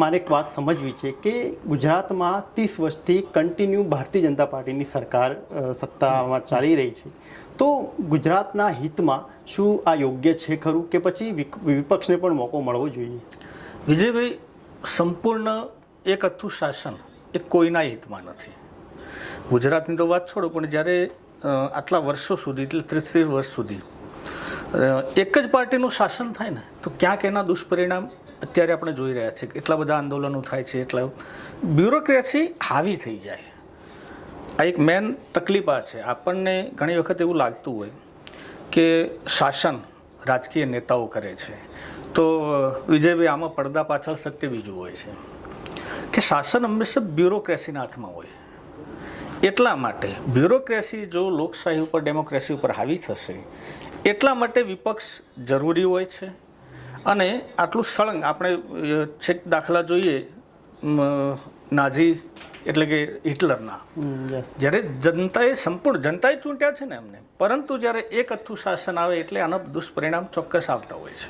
મારે એક વાત સમજવી છે કે ગુજરાતમાં 30 વર્ષથી કન્ટિન્યુ ભારતીય જનતા પાર્ટીની સરકાર સત્તામાં ચાલી રહી છે, તો ગુજરાતના હિતમાં શું આ યોગ્ય છે ખરું કે પછી વિપક્ષને પણ મોકો મળવો જોઈએ? વિજયભાઈ, સંપૂર્ણ એક અથ્થું શાસન એ કોઈના હિતમાં નથી. ગુજરાતની તો વાત છોડો, પણ જ્યારે આટલા વર્ષો સુધી એટલે 30 વર્ષ સુધી એક જ પાર્ટીનું શાસન થાય ને, તો ક્યાંક એના દુષ્પરિણામ અત્યારે આપણે જોઈ રહ્યા છીએ. એટલા બધા આંદોલનો થાય છે, એટલા બ્યુરોક્રેસી હાવી થઈ જાય. આ એક મેન તકલીફ આ છે. આપણને ઘણી વખત એવું લાગતું હોય કે શાસન રાજકીય નેતાઓ કરે છે, તો વિજયભાઈ આમાં પડદા પાછળ સત્ય બીજું હોય છે કે શાસન હંમેશા બ્યુરોક્રેસીના હાથમાં હોય. એટલા માટે બ્યુરોક્રેસી જો લોકશાહી ઉપર, ડેમોક્રેસી ઉપર હાવી થશે, એટલા માટે વિપક્ષ જરૂરી હોય છે. અને આટલું સળંગ આપણે છેક દાખલા જોઈએ નાઝી એટલે કે હિટલરના, જ્યારે જનતાએ ચૂંટ્યા છે ને એમને, પરંતુ જ્યારે એક અથ્થું શાસન આવે એટલે આના દુષ્પરિણામ ચોક્કસ આવતા હોય છે.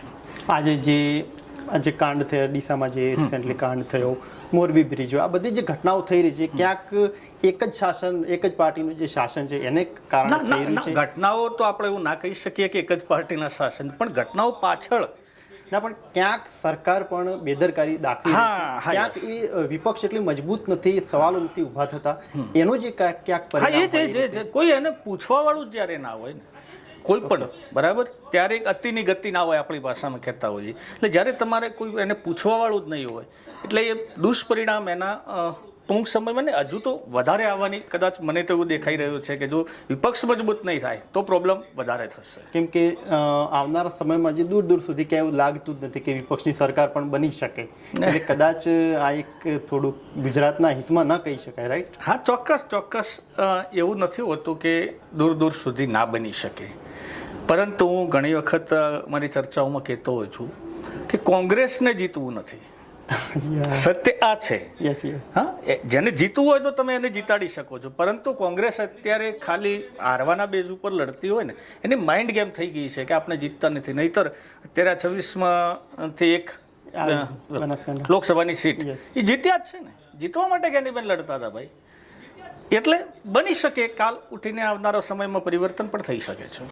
આજે કાંડ થયો ડીસામાં, જે રિસેન્ટલી કાંડ થયો, મોરબી બ્રિજો, આ બધી જે ઘટનાઓ થઈ રહી છે, ક્યાંક એક જ શાસન, એક જ પાર્ટીનું જે શાસન છે એને કારણે થઈ રહ્યું છે. ઘટનાઓ તો આપણે એવું ના કહી શકીએ કે એક જ પાર્ટીના શાસન, પણ ઘટનાઓ પાછળ ના, પણ ક્યાંક સરકાર પણ બેદરકારી દાખવી, ક્યાંક એ વિપક્ષ એટલી મજબૂત નથી, સવાલો નથી ઉભા થતા, એનો જે ક્યાંક કોઈ એને પૂછવા વાળું જ્યારે ના હોય ને, કોઈ પણ બરાબર, ત્યારે એક અતિની ગતિ ના હોય, આપણી ભાષામાં કહેતા હોઈએ. એટલે જ્યારે તમારે કોઈ એને પૂછવા વાળું જ નહીં હોય, એટલે એ દુષ્પરિણામ એના ટૂંક સમયમાં ને હજુ તો વધારે આવવાની કદાચ મને તો એવું દેખાઈ રહ્યું છે કે જો વિપક્ષ મજબૂત નહીં થાય તો પ્રોબ્લેમ વધારે થશે. કેમ કે આવનારા સમયમાં જે દૂર દૂર સુધી ક્યાંય એવું લાગતું જ નથી કે વિપક્ષની સરકાર પણ બની શકે, એટલે કદાચ આ એક થોડુંક ગુજરાતના હિતમાં ન કહી શકાય, રાઈટ? હા, ચોક્કસ એવું નથી હોતું કે દૂર દૂર સુધી ના બની શકે, પરંતુ હું ઘણી વખત મારી ચર્ચાઓમાં કહેતો હોઉં છું કે કોંગ્રેસને જીતવું નથી, સત્ય આ છે. હા, જેને જીતવું હોય તો તમે એને જીતાડી શકો છો, પરંતુ કોંગ્રેસ અત્યારે ખાલી હારવાના બેઝ ઉપર લડતી હોય ને, એની માઇન્ડ ગેમ થઈ ગઈ છે કે આપણે જીતતા નથી. નહીતર અત્યારે 26માંથી એક લોકસભાની સીટ એ જીત્યા જ છે ને, જીતવા માટે કેન્ડીબેન લડતા હતા ભાઈ. એટલે બની શકે કાલ ઉઠીને આવનારા સમયમાં પરિવર્તન પણ થઈ શકે છે.